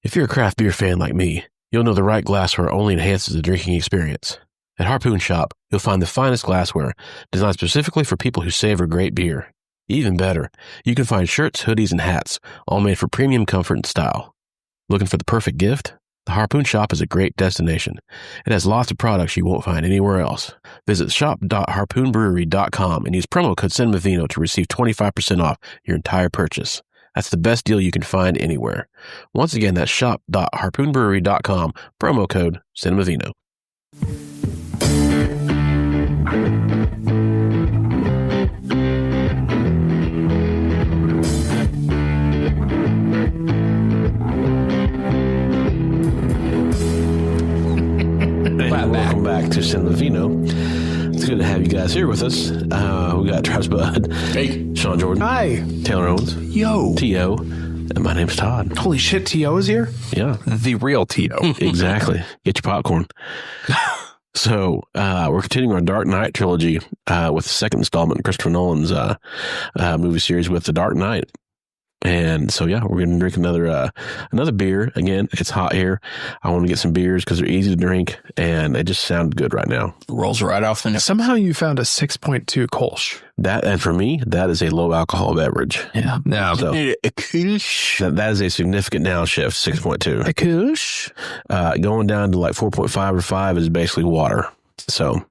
If you're a craft beer fan like me, you'll know the right glassware only enhances the drinking experience. At Harpoon Shop, you'll find the finest glassware designed specifically for people who savor great beer. Even better, you can find shirts, hoodies, and hats, all made for premium comfort and style. Looking for the perfect gift? The Harpoon Shop is a great destination. It has lots of products you won't find anywhere else. Visit shop.harpoonbrewery.com and use promo code Cinemavino to receive 25% off your entire purchase. That's the best deal you can find anywhere. Once again, that's shop.harpoonbrewery.com, promo code Cinemavino. Welcome back to Cinemavino. It's good to have you guys here with us. We got Travis Budd. Hey. Sean Jordan. Hi. Taylor Owens. Yo. T.O. And my name's Todd. Holy shit, T.O. is here? Yeah. The real T.O. Exactly. Get your popcorn. So, we're continuing our Dark Knight trilogy with the second installment in Christopher Nolan's movie series with The Dark Knight. And so, yeah, we're going to drink another beer. Again, it's hot here. I want to get some beers because they're easy to drink, and they just sound good right now. Rolls right off the nose. Somehow you found a 6.2 Kolsch. And for me, that is a low alcohol beverage. Yeah. Now, So, that is a significant downshift, 6.2. A Kolsch? Going down to like 4.5 or 5 is basically water. So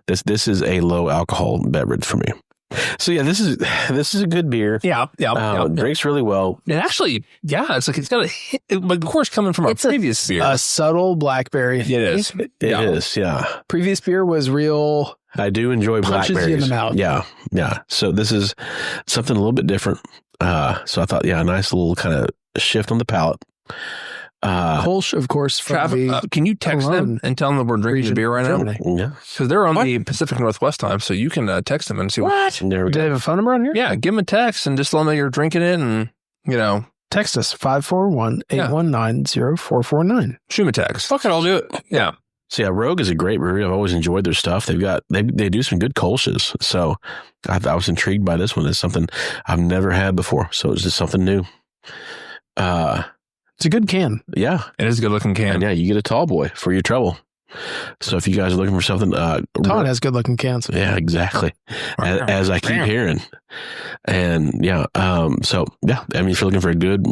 this is a low alcohol beverage for me. So yeah, this is a good beer. Yeah. Drinks really well. and actually, yeah, it's got a hit. Of course, coming from It's a previous beer. A subtle blackberry. It is. It is, yeah. Previous beer was real. I do enjoy Punches you in blackberries. the mouth. Yeah. So this is something a little bit different. So I thought, yeah, a nice little kind of shift on the palate. Kolsch, of course, from the can you text them Cologne and tell them that we're drinking the region, beer right now? Germany. Yeah. Because they're on the Pacific Northwest time, so you can text them and see What? There we Do they go. have a phone number on here? Yeah, give them a text and just let them know you're drinking it, and Text us 541-819-0449. shoot them a text. Fuck it, I'll do it. Yeah. So yeah, Rogue is a great brewery. I've always enjoyed their stuff. They do some good Kolsches. So I was intrigued by this one. It's something I've never had before. So it's just something new. It's a good can. Yeah. It is a good looking can. And yeah, you get a tall boy for your trouble. So if you guys are looking for something, Todd has good looking cans. yeah, exactly. As I keep hearing. And yeah, so yeah, I mean, if you're looking for a good,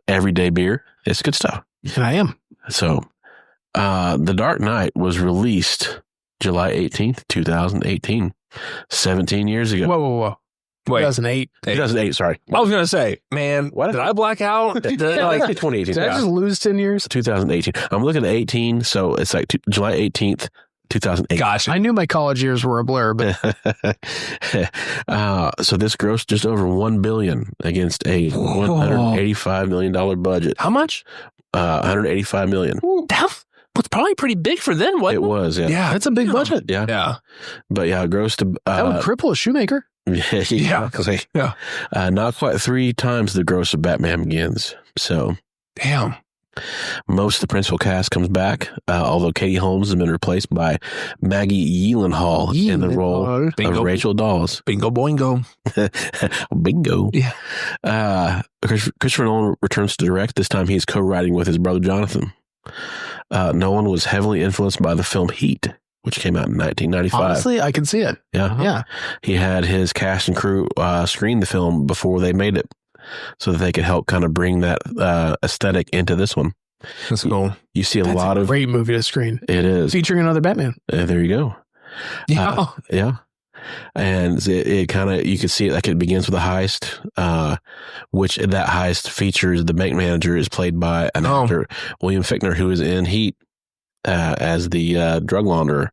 everyday beer, it's good stuff. And I am. So, The Dark Knight was released July 18th, 2018, 17 years ago. Whoa. Wait. 2008. 2008, sorry. I was going to say, man, What? did I black out? Like 2018. Did I just lose 10 years? 2018. I'm looking at 18, so it's like July 18th, 2008. Gosh. I knew my college years were a blur, but So this grossed just over $1 billion against a $185 million budget. How much? $185 million. That was probably pretty big for then, wasn't It was, yeah. yeah, it's a big budget. Yeah. Yeah. But yeah, it grossed to That would cripple a shoemaker. yeah. Yeah. Not quite 3 times the gross of Batman Begins. So Damn. most of the principal cast comes back, although Katie Holmes has been replaced by Maggie Gyllenhaal in the role of Bingo. Rachel Dawes. Bingo boingo. Bingo. Yeah. Christopher Nolan returns to direct. This time he's co-writing with his brother Jonathan. Nolan was heavily influenced by the film Heat, which came out in 1995. Honestly, I can see it. Yeah. Yeah. He had his cast and crew screen the film before they made it so that they could help kind of bring that aesthetic into this one. That's cool. You see a That's lot a of... great movie to screen. It is. Featuring another Batman. There you go. Yeah. Yeah. And it kind of, you can see it like it begins with a heist, which that heist features the bank manager is played by an actor, William Fichtner, who is in Heat as the drug launderer.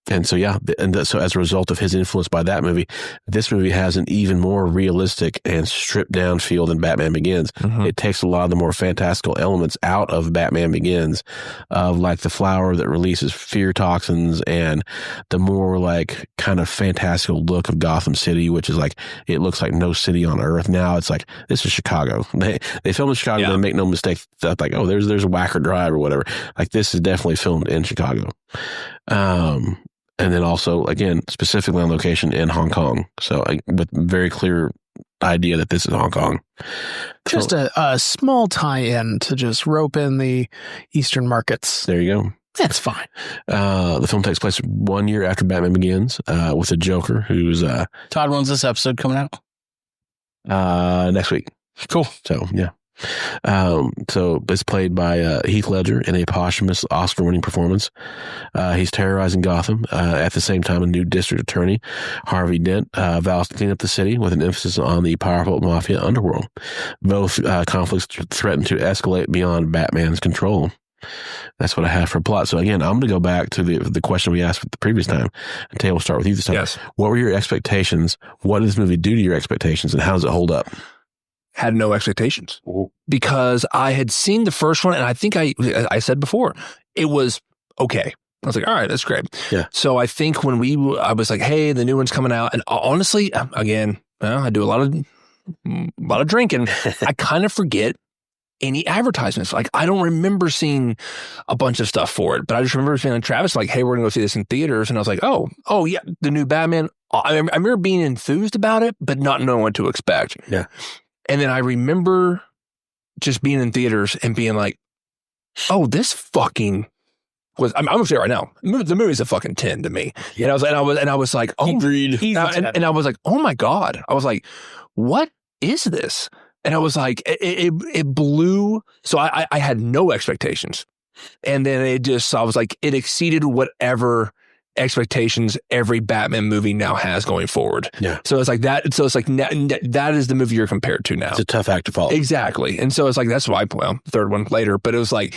And so, yeah, so as a result of his influence by that movie, this movie has an even more realistic and stripped down feel than Batman Begins. Mhm. It takes a lot of the more fantastical elements out of Batman Begins, of like the flower that releases fear toxins and the more like kind of fantastical look of Gotham City, which is like, it looks like no city on earth. Now it's like, this is Chicago. They filmed in Chicago, Yeah. they make no mistake that like, oh, there's a Wacker Drive or whatever. Like this is definitely filmed in Chicago. And then also, again, specifically on location in Hong Kong. So, but very clear idea that this is Hong Kong. Just a small tie-in to just rope in the Eastern markets. There you go. That's fine. The film takes place 1 year after Batman Begins, with the Joker, who's Todd, when's this episode coming out? next week. Cool. So yeah. So it's played by Heath Ledger in a posthumous Oscar-winning performance. He's terrorizing Gotham. At the same time, a new district attorney, Harvey Dent, vows to clean up the city with an emphasis on the powerful mafia underworld. Both conflicts threaten to escalate beyond Batman's control. That's what I have for plot. So again, I'm going to go back to the question we asked the previous time. And Tay, we'll start with you this time. Yes. What were your expectations? What did this movie do to your expectations, and how does it hold up? Had no expectations because I had seen the first one, and I think I said before it was okay. I was like, all right, that's great. Yeah. So I think when I was like, hey, the new one's coming out, and honestly, again, I do a lot of drinking. I kind of forget any advertisements. Like, I don't remember seeing a bunch of stuff for it, but I just remember feeling Travis like, hey, we're gonna go see this in theaters, and I was like, oh yeah, the new Batman. I remember being enthused about it, but not knowing what to expect. Yeah. And then I remember just being in theaters and being like, oh, this fucking was, I'm going to say it right now, the movie's a fucking 10 to me. Yeah. And I was like, oh, agreed. And I was like, oh my God. I was like, what is this? And I was like, it blew. So I had no expectations. And then I was like, it exceeded whatever expectations every Batman movie now has going forward. Yeah. So it's like that. So it's like that is the movie you're compared to now. It's a tough act to follow. Exactly. And so it's like, that's why, well, third one later, but it was like,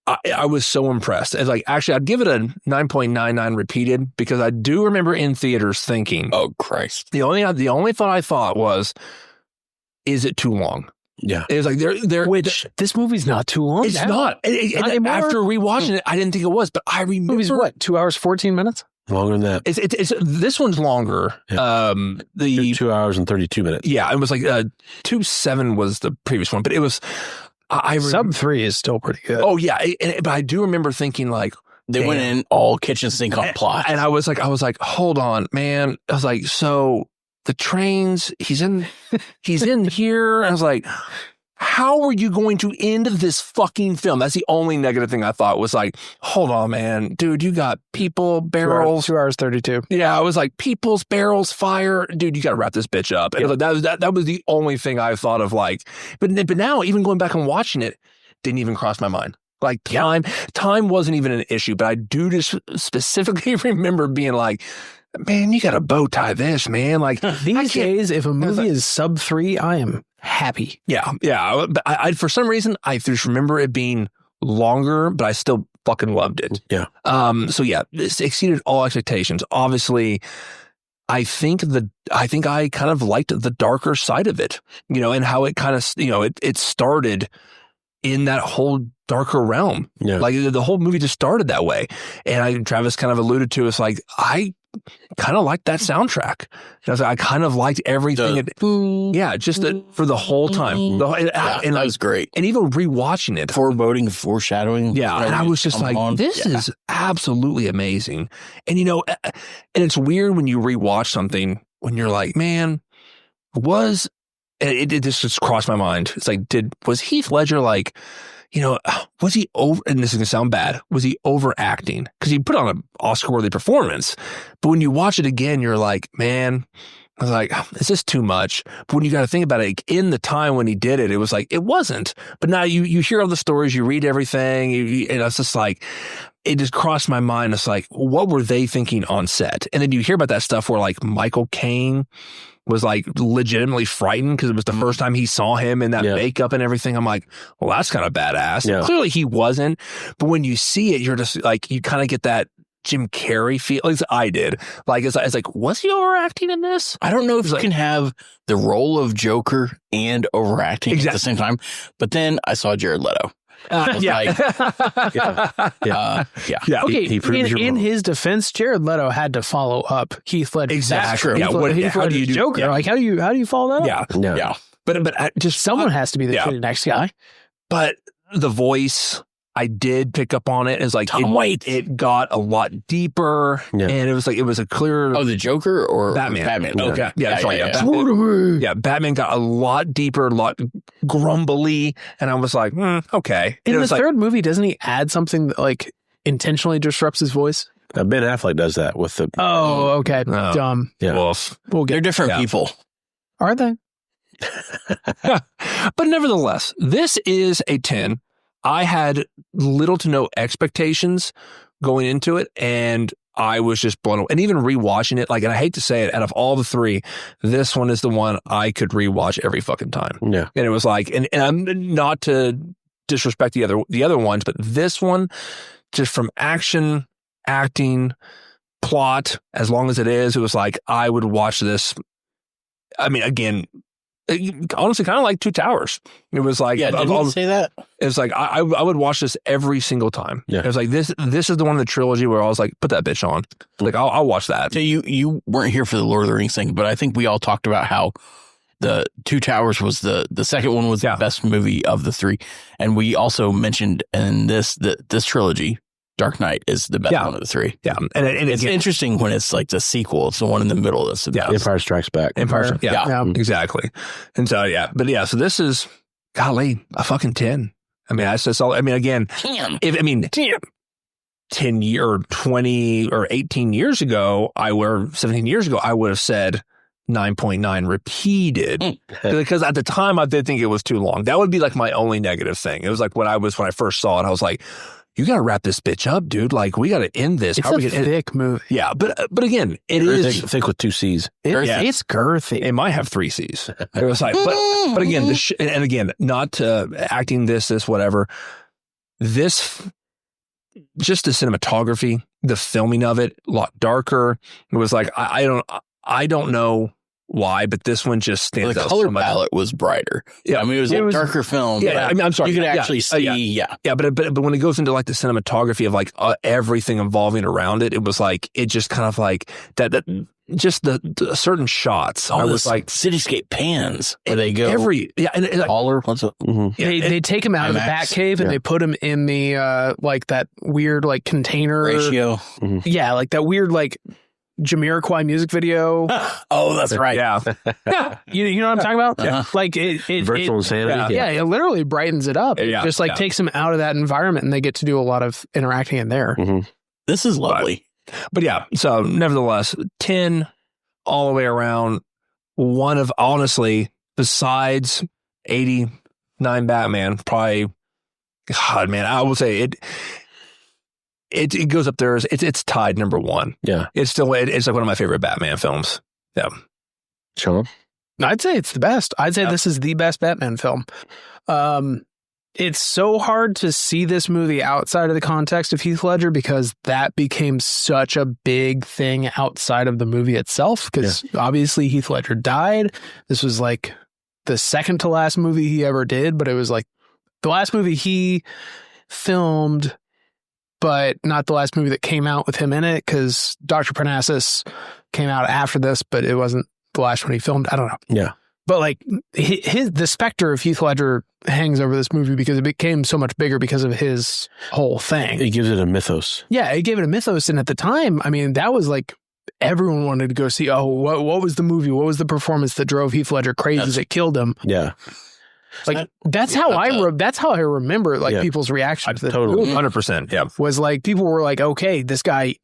I was so impressed. It's like, actually, I'd give it a 9.99 repeated because I do remember in theaters thinking, Oh, Christ. the only thought I thought was, is it too long? Yeah. It was like, Which this movie's not too long. it's now. not. And anymore? after rewatching it, I didn't think it was, but I remember. Movie's what? 2 hours, 14 minutes? Longer than that. It's this one's longer. Yeah. The 2 hours and 32 minutes. Yeah, it was like 2.7 was the previous one, but it was Sub 3 is still pretty good. Oh yeah, but I do remember thinking like They went in all kitchen sink on plot. and I was like, hold on, man. I was like, so the trains, he's in here. I was like, how are you going to end this fucking film? That's the only negative thing I thought was like, hold on, man, dude, you got people, barrels. 2 hours, 32. Yeah, I was like, people's barrels, fire, dude. You got to wrap this bitch up. And that was the only thing I thought of. Like, but now, even going back and watching it, didn't even cross my mind. Like time wasn't even an issue. But I do just specifically remember being like, man, you got to bow tie this, man. Like These days, if a movie is sub 3, I am happy. yeah. But I for some reason I just remember it being longer, but I still fucking loved it. Yeah. So yeah, this exceeded all expectations. Obviously, I think I kind of liked the darker side of it, and how it kind of, it started in that whole darker realm. Yeah. Like the whole movie just started that way. And Travis kind of alluded to, it's like, I kind of liked that soundtrack. I kind of liked everything. Just for the whole time. That was great. And even rewatching it. Foreboding, foreshadowing. Yeah, and I was just like, this is absolutely amazing. And, and it's weird when you rewatch something when you're like, man, it just crossed my mind. It's like, was Heath Ledger like, was he over, and this is going to sound bad, was he overacting? Because he put on an Oscar-worthy performance. But when you watch it again, you're like, man, I was like, is this too much? But when you got to think about it, in the time when he did it, it was like, it wasn't. But now you hear all the stories, you read everything, and it's just like, it just crossed my mind. It's like, what were they thinking on set? And then you hear about that stuff where like Michael Caine was like legitimately frightened because it was the first time he saw him in that makeup and everything. I'm like, well, that's kind of badass. Yeah. Clearly he wasn't. But when you see it, you're just like, you kind of get that Jim Carrey feel. At least I did. Like, it's like, was he overacting in this? I don't know if you can have the role of Joker and overacting at the same time. But then I saw Jared Leto. Yeah. Okay, he in his defense, Jared Leto had to follow up Heath Ledger. Exactly. How do you do Joker? Yeah. Like, how do you follow that up? Yeah. But just Someone has to be the next guy. But the voice, I did pick up on it. It's like it got a lot deeper, and it was a clear. Oh, the Joker or Batman? Batman. Okay, yeah. Batman got a lot deeper, a lot grumbly, and I was like, okay. In the third movie, doesn't he add something that like intentionally disrupts his voice? Ben Affleck does that with the. Oh, okay. Dumb. Yeah. Wolf. They're different people. Are they? But nevertheless, this is a 10. I had little to no expectations going into it, and I was just blown away. And even rewatching it, like, and I hate to say it, out of all the three, this one is the one I could rewatch every fucking time. Yeah. And it was like, and I'm not to disrespect the other ones, but this one, just from action, acting, plot, as long as it is, it was like, I would watch this. I mean, again, honestly, kind of like Two Towers. It was like, didn't you say that? It was like I would watch this every single time. Yeah. It was like this is the one in the trilogy where I was like, put that bitch on. Like I'll watch that. So you weren't here for the Lord of the Rings thing, but I think we all talked about how the Two Towers was the second one was the best movie of the three, and we also mentioned in this trilogy, Dark Knight is the best one of the three. Yeah, and it's interesting when it's like the sequel. It's the one in the middle that's the best. Empire Strikes Back. Empire. Yeah, exactly. And so so this is golly a fucking 10. I mean, that's just all. I mean, again, 10 year or 20 or 18 years ago, 17 years ago, I would have said 9.9 repeated because at the time I did think it was too long. That would be like my only negative thing. It was like when I first saw it, I was like, you got to wrap this bitch up, dude. Like, we got to end this. It's a thick movie. Yeah, but again, it is thick with 2 C's. It's girthy. It might have 3 C's. It was like, but again, and again, not acting this, whatever. This, just the cinematography, the filming of it, a lot darker. It was like, I don't know why, but this one just stands out. The color palette was brighter. Yeah, I mean, it was a darker film. Yeah, I mean, I'm sorry. You could actually see. Yeah, but when it goes into like the cinematography of like everything involving around it, it was like it just kind of like that just the certain shots. I was like cityscape pans where they go and like, taller. What's it? Mm-hmm. They take him out of the Batcave and they put him in the like that weird like container ratio. Mm-hmm. Yeah, like that weird like Jamiroquai music video. Oh, that's right. Yeah. You know what I'm talking about? Yeah. Like it virtual insanity. Yeah, it literally brightens it up. It just like takes them out of that environment and they get to do a lot of interacting in there. Mm-hmm. This is lovely. But yeah, so nevertheless, 10 all the way around. One of, honestly, besides 89 Batman, probably, God, man, I will say it goes up there. It's tied number 1. Yeah. It's like one of my favorite Batman films. Yeah. Sean? I'd say it's the best. I'd say this is the best Batman film. It's so hard to see this movie outside of the context of Heath Ledger because that became such a big thing outside of the movie itself. Because obviously Heath Ledger died. This was like the second to last movie he ever did, but it was like the last movie he filmed, but not the last movie that came out with him in it, because Dr. Parnassus came out after this, but it wasn't the last one he filmed. I don't know. Yeah. But like the specter of Heath Ledger hangs over this movie because it became so much bigger because of his whole thing. It gives it a mythos. Yeah, it gave it a mythos. And at the time, I mean, that was like everyone wanted to go see, what was the movie? What was the performance that drove Heath Ledger crazy that killed him? Yeah. Like that's how I remember like people's reaction to this. Totally. 100%. Yeah. Was like people were like, okay, this guy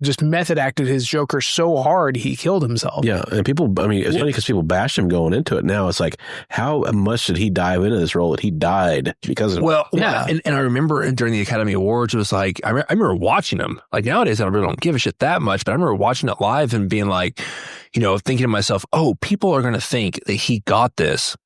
just method acted his Joker so hard he killed himself. Yeah, and people, I mean, it's funny because people bashed him going into it. Now it's like, how much did he dive into this role that he died because of it? Yeah. And I remember during the Academy Awards, it was like, I remember watching him. Like nowadays, I really don't give a shit that much, but I remember watching it live and being like, thinking to myself, oh, people are going to think that he got this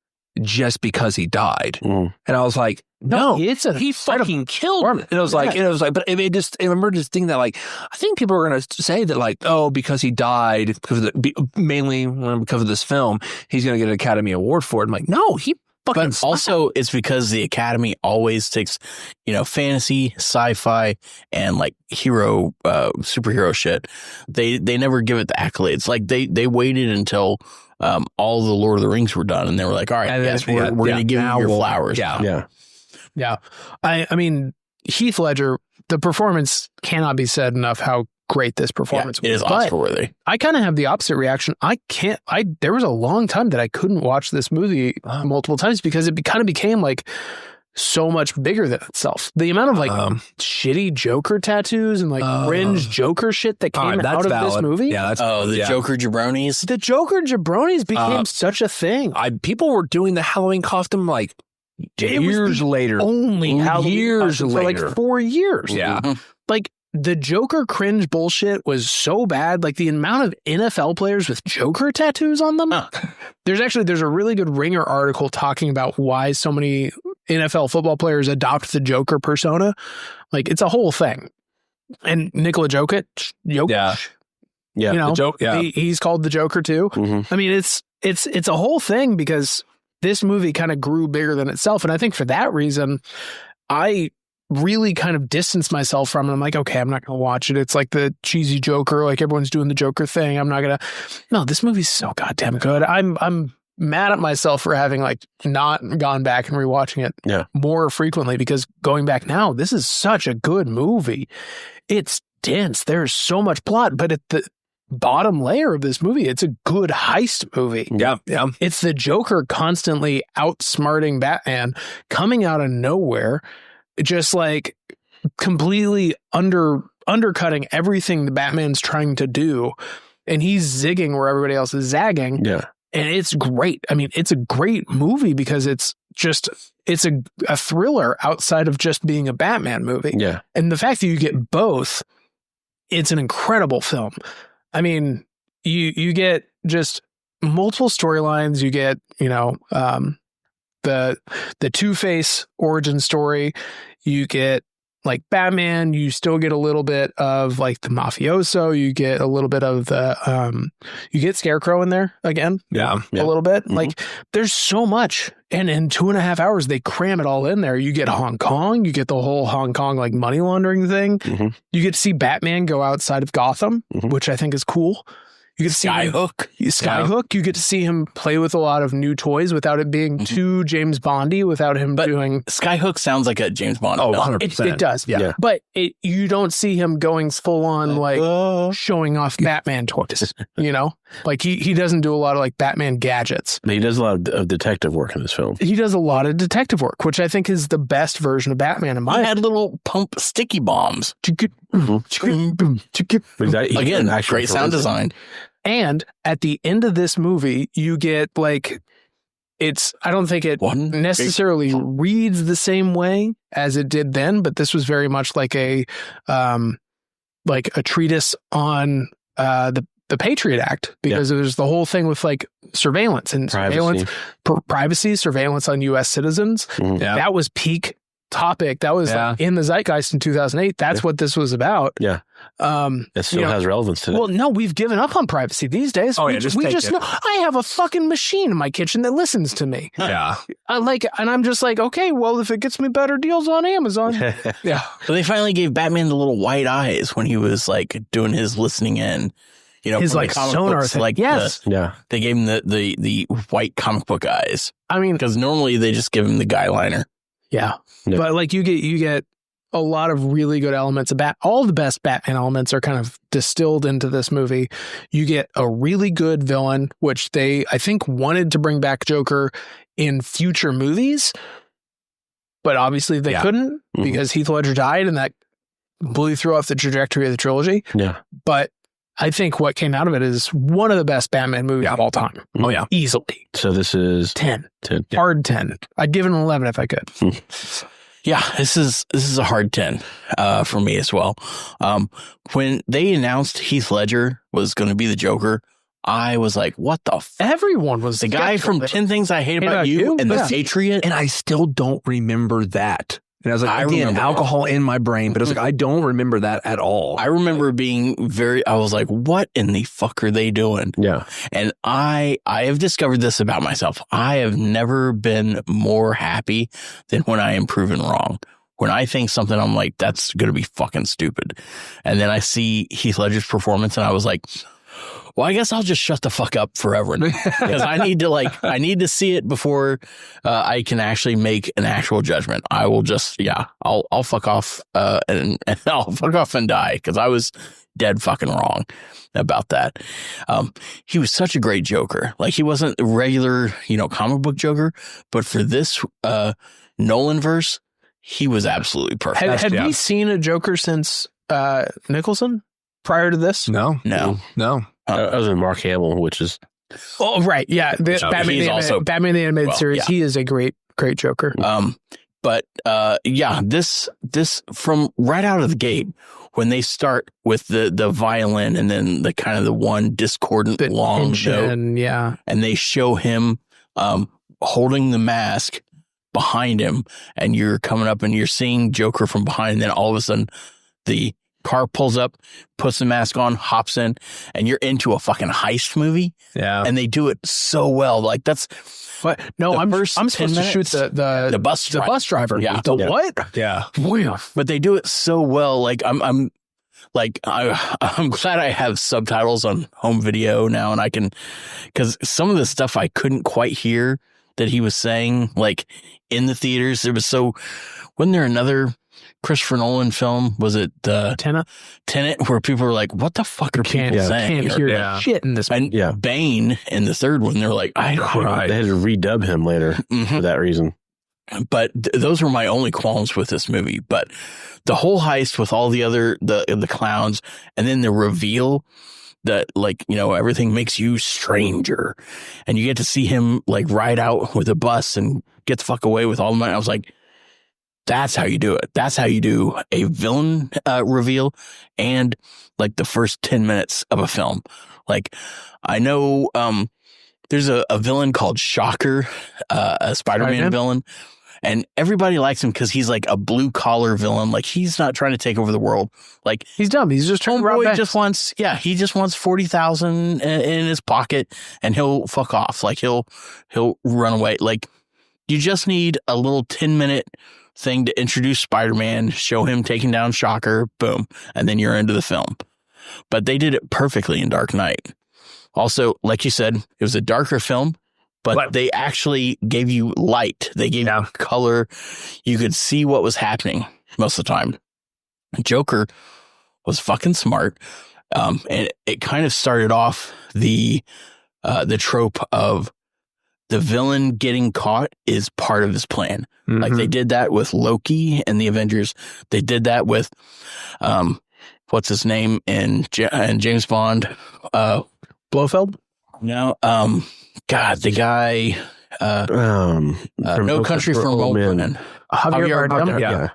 just because he died. And I was like, no, he fucking killed him. And I was like, but I remember just thinking that, like, I think people are going to say that, like, oh, because he died, mainly because of this film, he's going to get an Academy Award for it. I'm like, no, he fucking. But also, it's because the Academy always takes, fantasy, sci-fi, and like superhero shit. They never give it the accolades. Like they waited until all the Lord of the Rings were done, and they were like, all right, yes, we're going to give you your flowers. Yeah. I mean, Heath Ledger, the performance cannot be said enough how great this performance was. It is Oscar worthy. I kind of have the opposite reaction. There was a long time that I couldn't watch this movie multiple times because it kind of became like so much bigger than itself. The amount of like shitty Joker tattoos and like cringe Joker shit that came out of this movie. Yeah, that's Joker jabronis. The Joker jabronis became such a thing. People were doing the Halloween costume like years later. Only Halloween years costume later. for like 4 years. Yeah. Like the Joker cringe bullshit was so bad. Like the amount of NFL players with Joker tattoos on them. There's a really good Ringer article talking about why so many NFL football players adopt the Joker persona. Like it's a whole thing. And Nikola Jokic, you know, he's called the Joker too. I mean, it's a whole thing because this movie kind of grew bigger than itself. And I think for that reason, I really kind of distanced myself from it. I'm like, okay, I'm not going to watch it. It's like the cheesy Joker, like everyone's doing the Joker thing. I'm not going to. No, this movie's so goddamn good. I'm mad at myself for having like not gone back and rewatching it more frequently because going back now, this is such a good movie. It's dense. There's so much plot, but at the bottom layer of this movie, it's a good heist movie. Yeah. It's the Joker constantly outsmarting Batman, coming out of nowhere, just like completely undercutting everything the Batman's trying to do. And he's zigging where everybody else is zagging. Yeah. And it's great. I mean, it's a great movie because it's a thriller outside of just being a Batman movie. Yeah. And the fact that you get both, it's an incredible film. I mean, you get just multiple storylines. You get, you know, the Two-Face origin story. You get like Batman. You still get a little bit of like the mafioso. You get a little bit of the you get Scarecrow in there again. Yeah. A little bit. Like there's so much. And in 2.5 hours, they cram it all in there. You get Hong Kong. You get the whole Hong Kong like money laundering thing. You get to see Batman go outside of Gotham, which I think is cool. You get to see Skyhook. You get to see him play with a lot of new toys without it being too James Bondy, without him doing. Skyhook sounds like a James Bond. Oh, film. 100%. It does. Yeah. But you don't see him going full on like showing off Batman toys, you know? Like he doesn't do a lot of like Batman gadgets. He does a lot of detective work in this film. He does a lot of detective work, which I think is the best version of Batman in my He had little pump sticky bombs. Again, Great sound design. And at the end of this movie, you get like, I don't think it necessarily reads the same way as it did then, but this was very much like a treatise on the Patriot Act, because there's the whole thing with like surveillance and privacy, surveillance on U.S. citizens. That was peak topic. That was like in the zeitgeist in 2008. That's what this was about. Yeah. It still has relevance today. Well, no, we've given up on privacy these days. Oh, we just know I have a fucking machine in my kitchen that listens to me. Yeah. And I'm just like, okay, well, if it gets me better deals on Amazon. Yeah. But they finally gave Batman the little white eyes when he was like doing his listening in. You know, his like sonar thing. Like they gave him the white comic book eyes. I mean, because normally they just give him the guy liner. Yeah. But like you get a lot of really good elements of all the best Batman elements are kind of distilled into this movie. You get a really good villain, which they, I think, wanted to bring back Joker in future movies, but obviously they couldn't because Heath Ledger died, and that completely threw off the trajectory of the trilogy. Yeah. But I think what came out of it is one of the best Batman movies of all time. Oh, yeah. Easily. So this is 10. 10. Hard 10. I'd give it an 11 if I could. Yeah, this is a hard 10 for me as well. When they announced Heath Ledger was going to be the Joker, I was like, what the f-? Everyone was the guy from 10 Things I Hate About You and the Patriot. And I still don't remember that. And I was like, I remember alcohol in my brain, but I was like, I don't remember that at all. I remember being I was like, what in the fuck are they doing? Yeah. And I have discovered this about myself. I have never been more happy than when I am proven wrong. When I think something, I'm like, that's going to be fucking stupid. And then I see Heath Ledger's performance and I was like, well, I guess I'll just shut the fuck up forever because I need to see it before I can actually make an actual judgment. I will just, I'll fuck off and I'll fuck off and die because I was dead fucking wrong about that. He was such a great Joker. Like, he wasn't a regular, comic book Joker, but for this Nolan verse, he was absolutely perfect. Had we seen a Joker since Nicholson prior to this? No. Other than Mark Hamill, which is... Oh, right. Yeah. Batman the Animated Series, he is a great Joker. But this from right out of the gate, when they start with the violin and then the kind of the one discordant long note, and they show him holding the mask behind him, and you're coming up and you're seeing Joker from behind, and then all of a sudden the car pulls up, puts the mask on, hops in, and you're into a fucking heist movie. Yeah. And they do it so well. Like, that's... But no, I'm supposed to shoot the bus driver. Yeah. What? Yeah. But they do it so well. Like, I'm glad I have subtitles on home video now, and I can, because some of the stuff I couldn't quite hear that he was saying, like, in the theaters. Wasn't there another Christopher Nolan film? Was it Tenet, where people were like, what the fuck are people saying? Can't hear shit in this movie. And Bane in the third one, they're like, I cried. They had to redub him later for that reason. But those were my only qualms with this movie. But the whole heist with all the other the clowns, and then the reveal that, like, everything makes you stranger, and you get to see him like ride out with a bus and get the fuck away with all the money. I was like, that's how you do it. That's how you do a villain reveal, and like the first 10 minutes of a film. Like, I know there's a villain called Shocker, a Spider-Man villain, and everybody likes him because he's like a blue collar villain. Like, he's not trying to take over the world. Like, he's dumb. He's just trying to rob banks. He just wants 40,000 in his pocket, and he'll fuck off. Like, he'll run away. Like, you just need a little 10-minute thing to introduce Spider-Man, show him taking down Shocker, boom, and then you're into the film. But they did it perfectly in Dark Knight. Also, like you said, it was a darker film, but they actually gave you light. They gave you color. You could see what was happening most of the time. Joker was fucking smart. And it kind of started off the trope of the villain getting caught is part of his plan. Mm-hmm. Like, they did that with Loki and the Avengers. They did that with, what's his name in James Bond? Blofeld? No. God, the guy, No Country for Old Men. Javier Bardem?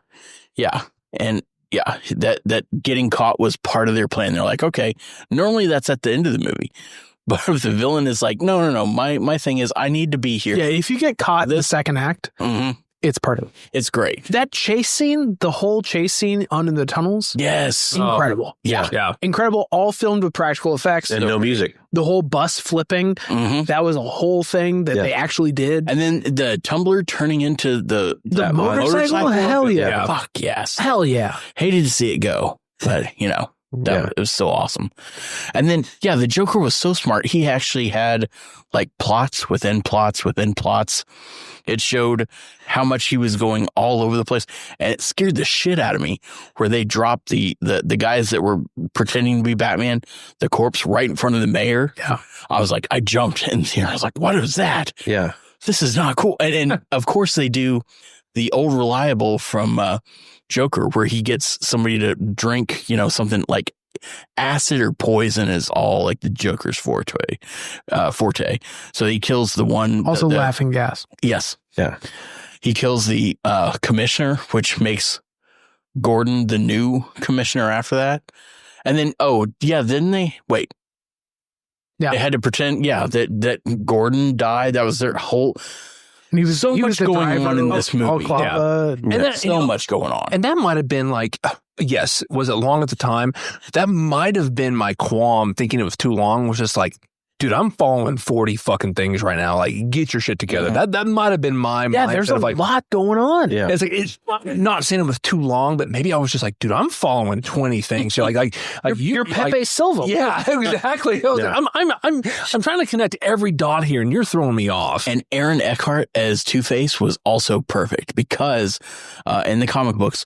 Yeah. And that getting caught was part of their plan. They're like, okay, normally that's at the end of the movie. But if the villain is like, no, my thing is I need to be here. Yeah, if you get caught in the second act, it's part of it. It's great. That chase scene, the whole chase scene under the tunnels. Yes. Incredible. Yeah. Incredible. All filmed with practical effects. And no music. The whole bus flipping. Mm-hmm. That was a whole thing that they actually did. And then the tumbler turning into the motorcycle? Hell yeah. Fuck yes. Hell yeah. Hated to see it go, but it was so awesome. And then, the Joker was so smart. He actually had like plots within plots within plots. It showed how much he was going all over the place, and it scared the shit out of me where they dropped the guys that were pretending to be Batman, the corpse right in front of the mayor. Yeah. I was like, I jumped in here. I was like, what is that? Yeah. This is not cool. And of course they do the old reliable from, Joker, where he gets somebody to drink, something like acid or poison is all like the Joker's forte. So he kills the one. Also laughing gas. Yes. Yeah. He kills the commissioner, which makes Gordon the new commissioner after that. And then, then they wait. Yeah. They had to pretend, that Gordon died. That was their whole. And he was much going on in this movie. And so much going on. And that might have been like, yes, was it long at the time? That might have been my qualm, thinking it was too long, was just like, dude, I'm following 40 fucking things right now. Like, get your shit together. That might have been my mindset. There's a of like, lot going on. Yeah. It's like, it's not saying it was too long, but maybe I was just like, dude, I'm following 20 things. So You're Pepe Silva. Yeah, exactly. I was like, I'm trying to connect every dot here, and you're throwing me off. And Aaron Eckhart as Two-Face was also perfect because in the comic books,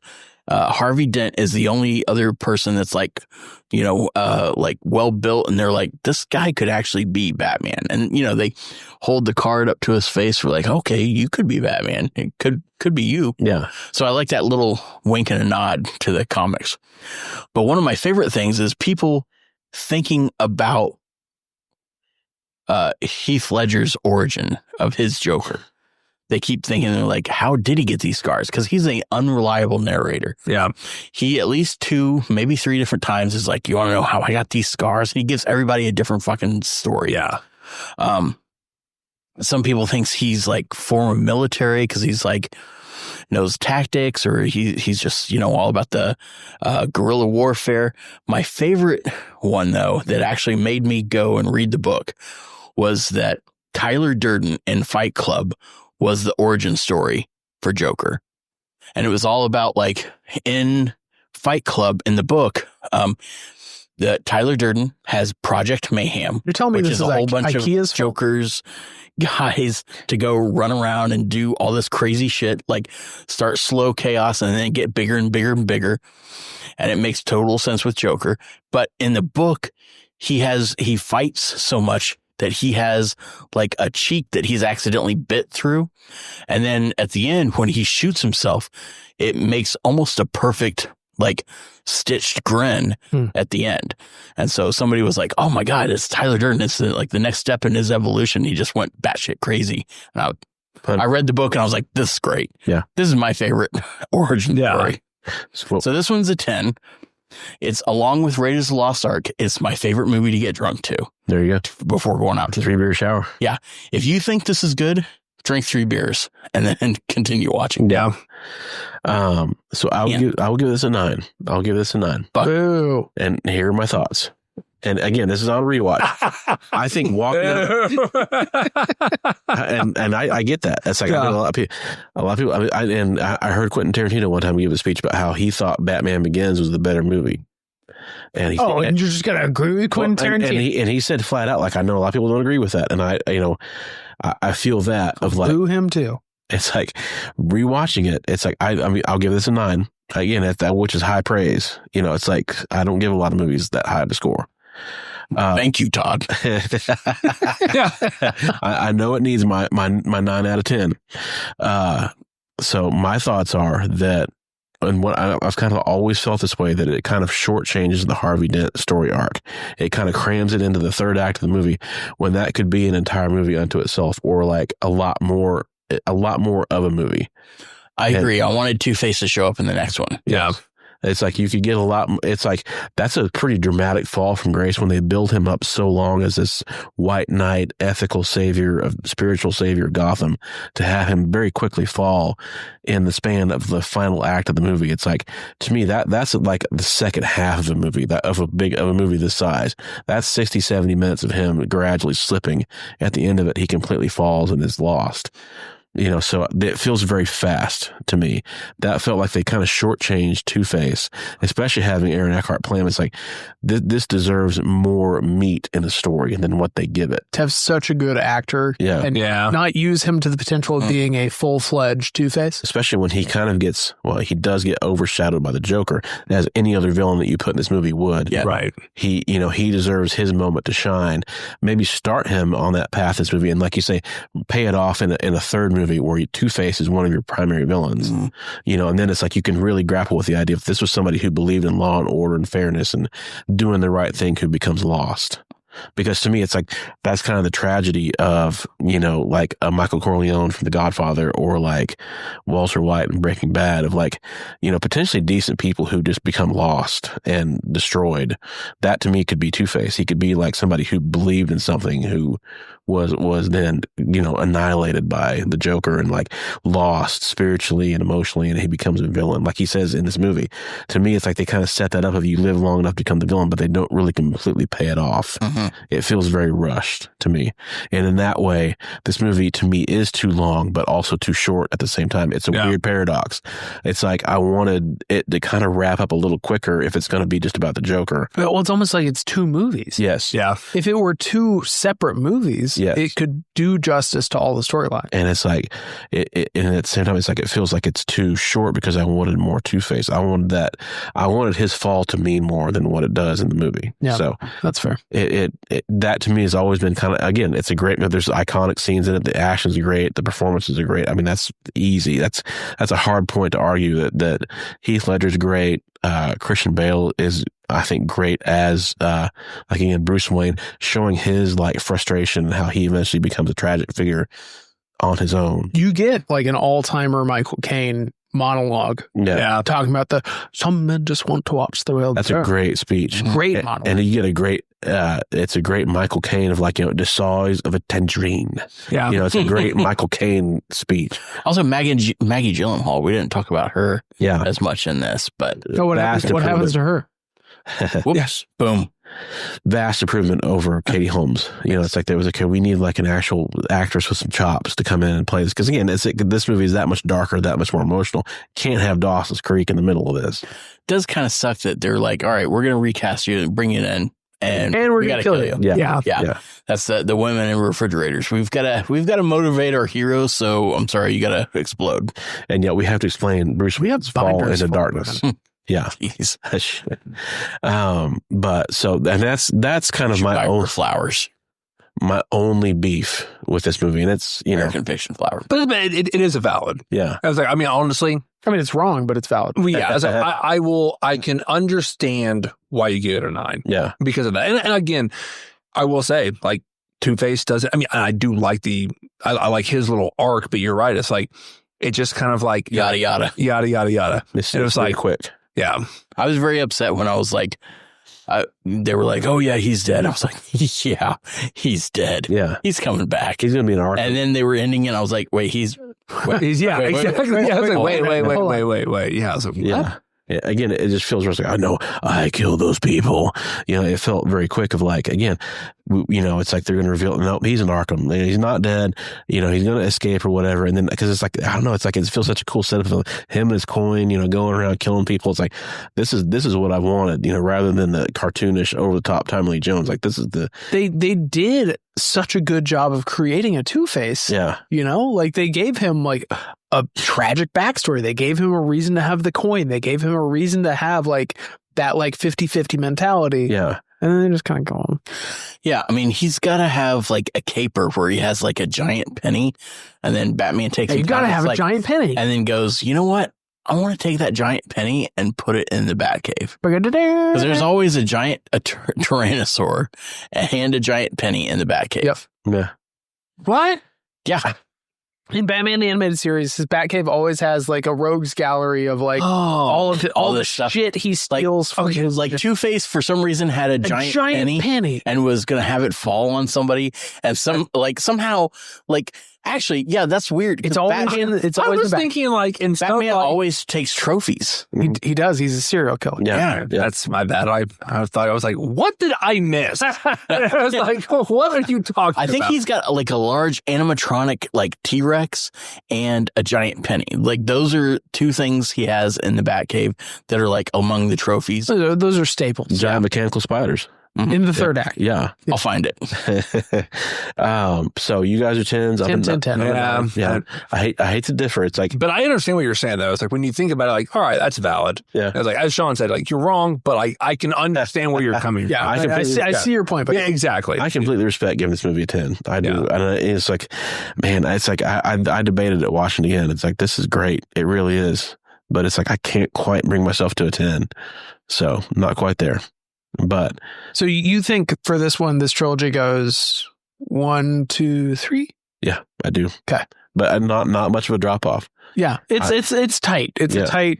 Harvey Dent is the only other person that's like, like well built, and they're like, this guy could actually be Batman. And they hold the card up to his face for like, okay, you could be Batman. It could be you. Yeah. So I like that little wink and a nod to the comics. But one of my favorite things is people thinking about Heath Ledger's origin of his Joker. They keep thinking, they're like, how did he get these scars? Because he's an unreliable narrator. Yeah. He at least 2, maybe 3 different times is like, you want to know how I got these scars? And he gives everybody a different fucking story. Yeah. Some people think he's like former military because he's like knows tactics, or he's just, all about the guerrilla warfare. My favorite one, though, that actually made me go and read the book was that Tyler Durden in Fight Club was the origin story for Joker. And it was all about, like, in Fight Club in the book, that Tyler Durden has Project Mayhem. You're telling me which this is a whole bunch IKEA's of Joker's guys to go run around and do all this crazy shit, like start slow chaos and then get bigger and bigger and bigger. And it makes total sense with Joker. But in the book, he fights so much that he has like a cheek that he's accidentally bit through. And then at the end, when he shoots himself, it makes almost a perfect, like, stitched grin at the end. And so somebody was like, oh my God, it's Tyler Durden. It's like the next step in his evolution. He just went batshit crazy. And I read the book and I was like, this is great. Yeah. This is my favorite origin story. Well, So this one's a 10. It's, along with Raiders of the Lost Ark, it's my favorite movie to get drunk to there you go. before going out to 3-beer shower. Yeah. If you think this is good, drink 3 beers and then continue watching. Yeah. So I will give this a 9. I'll give this a 9. Boo. And here are my thoughts. And again, this is on a rewatch. I think walking and I get that. That's like, I know a lot of people. I heard Quentin Tarantino one time give a speech about how he thought Batman Begins was the better movie. And and you're just gonna agree with Quentin Tarantino? And he said flat out, like, I know a lot of people don't agree with that, and I feel that of like, boo him too. It's like rewatching it. It's like I mean, I'll give this a 9 again, which is high praise. It's like I don't give a lot of movies that high to score. Thank you, Todd. I know it needs my 9 out of 10. So my thoughts are that, and what I've kind of always felt this way, that it kind of shortchanges the Harvey Dent story arc. It kind of crams it into the third act of the movie when that could be an entire movie unto itself, or like a lot more of a movie. I agree. I wanted Two-Face to show up in the next one. Yeah. It's like you could get a lot. It's like that's a pretty dramatic fall from grace when they build him up so long as this white knight, ethical savior, spiritual savior of Gotham, to have him very quickly fall in the span of the final act of the movie. It's like, to me, that's like the second half of a movie, of a movie this size. That's 60, 70 minutes of him gradually slipping. At the end of it, he completely falls and is lost. So it feels very fast to me. That felt like they kind of shortchanged Two-Face, especially having Aaron Eckhart play him. It's like, this deserves more meat in a story than what they give it. To have such a good actor and not use him to the potential of being a full-fledged Two-Face. Especially when he kind of he does get overshadowed by the Joker, as any other villain that you put in this movie would. Yeah. Right. He deserves his moment to shine. Maybe start him on that path, this movie, and like you say, pay it off in a third movie where Two-Face is one of your primary villains, and then it's like you can really grapple with the idea if this was somebody who believed in law and order and fairness and doing the right thing who becomes lost. Because to me, it's like, that's kind of the tragedy of, like a Michael Corleone from The Godfather, or like Walter White in Breaking Bad, of like, potentially decent people who just become lost and destroyed. That to me could be Two-Face. He could be like somebody who believed in something, who was then, annihilated by the Joker and like lost spiritually and emotionally, and he becomes a villain. Like he says in this movie, to me, it's like they kind of set that up if you live long enough to become the villain, but they don't really completely pay it off. It feels very rushed to me. And in that way, this movie to me is too long, but also too short at the same time. It's a weird paradox. It's like I wanted it to kind of wrap up a little quicker if it's going to be just about the Joker. Well, it's almost like it's two movies. Yes. Yeah. If it were two separate movies, it could do justice to all the storyline. And it's like, and at the same time, it's like it feels like it's too short because I wanted more Two-Face. I wanted his fall to mean more than what it does in the movie. Yeah, so that's fair. That to me has always been kind of, again, it's a great. There's iconic scenes in it. The actions are great. The performances are great. I mean, that's easy. That's a hard point to argue that Heath Ledger's great. Christian Bale is, I think, great as again, Bruce Wayne, showing his like frustration and how he eventually becomes a tragic figure on his own. You get like an all-timer Michael Caine monologue. Yeah. Talking about some men just want to watch the world. That's a great speech. Great monologue. And you get a great, it's a great Michael Caine of like, the size of a tangerine. Yeah. It's a great Michael Caine speech. Also, Maggie Gyllenhaal, we didn't talk about her Yeah. as much in this, but what happens to her? whoops, Yes. boom. Vast improvement over Katie Holmes. It's like there was we need like an actual actress with some chops to come in and play this. Because again, this movie is that much darker, that much more emotional. Can't have Dawson's Creek in the middle of this. It does kind of suck that they're like, all right, we're going to recast you and bring it in. And we're going to kill you. Yeah. That's the women in refrigerators. We've got to motivate our heroes. So I'm sorry, you got to explode. And yet we have to explain Bruce Wayne's fall into darkness. Yeah. Jeez. But so, and that's kind of my own flowers. My only beef with this movie, and it's American Fiction flower. But it is a valid. Yeah. I was like, honestly, it's wrong, but it's valid. Yeah. I can understand why you give it a 9. Yeah. Because of that. And again, I will say, like, Two-Face does it. I do like I like his little arc, but you're right. It's like, it just kind of like yada yada yada yada yada. It was like quick. Yeah. I was very upset when I was like, they were like, oh yeah, he's dead. I was like, yeah, he's dead. Yeah. He's coming back. He's going to be an arc. And then they were ending it. I was like, wait, exactly. Yeah. I was like, wait. Yeah. I was like, yeah. Yeah, again, it just feels like, I know I killed those people. It felt very quick of like, again, it's like they're going to reveal, no, he's in Arkham. He's not dead. He's going to escape or whatever. And then, because it's like, I don't know, it's like, it feels such a cool setup of him and his coin, going around killing people. It's like, this is what I wanted, rather than the cartoonish, over the top Tommy Lee Jones. Like, this is They did such a good job of creating a Two-Face. Yeah. Like they gave him like a tragic backstory. They gave him a reason to have the coin. They gave him a reason to have like that like 50-50 mentality. Yeah. And then they just kind of go on. Yeah. He's got to have like a caper where he has like a giant penny, and then Batman takes you got to have a giant penny. And then goes, you know what? I want to take that giant penny and put it in the Batcave. Because there's always a giant Tyrannosaur and a giant penny in the Batcave. Yep. Yeah. What? Yeah. In Batman the Animated Series, his Batcave always has like a rogues gallery of like all the stuff. shit he steals. Like Two-Face for some reason had a giant penny and was going to have it fall on somebody, and somehow actually, yeah, that's weird. It's always I was thinking like in Batman always takes trophies. He does. He's a serial killer. Yeah. That's my bad. I thought, I was like, what did I miss? I was like, what are you talking about? I think he's got like a large animatronic like T-Rex and a giant penny. Like those are two things he has in the Batcave that are like among the trophies. Those are staples. Giant mechanical spiders. In the third act. Yeah. I'll find it. So you guys are 10s. 10. Yeah. I hate to differ. It's like, but I understand what you're saying though. It's like when you think about it, like, all right, that's valid. Yeah. I was like, as Sean said, like, you're wrong, but I can understand where you're coming from. Yeah. I see your point. But yeah, exactly. I completely respect giving this movie a 10. I do. Yeah. And it's like, man, it's like, I debated it watching it again. It's like, this is great. It really is. But it's like, I can't quite bring myself to a 10. So not quite there. But so you think for this one, this trilogy goes 1, 2, 3? Yeah, I do. Okay, but not much of a drop off. Yeah, it's tight. It's a tight.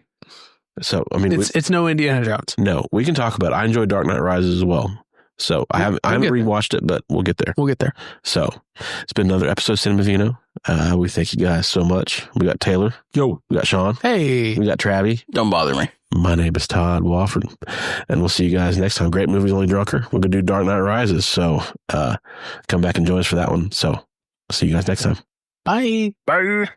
So I mean, it's no Indiana Jones. No, we can talk about it. I enjoyed Dark Knight Rises as well. So I haven't rewatched it, but we'll get there. We'll get there. So it's been another episode of Cinemavino. We thank you guys so much. We got Taylor. Yo. We got Sean. Hey. We got Travi. Don't bother me. My name is Todd Wofford, and we'll see you guys next time. Great movies, only drunker. We're going to do Dark Knight Rises, so come back and join us for that one. So see you guys next time. Bye. Bye.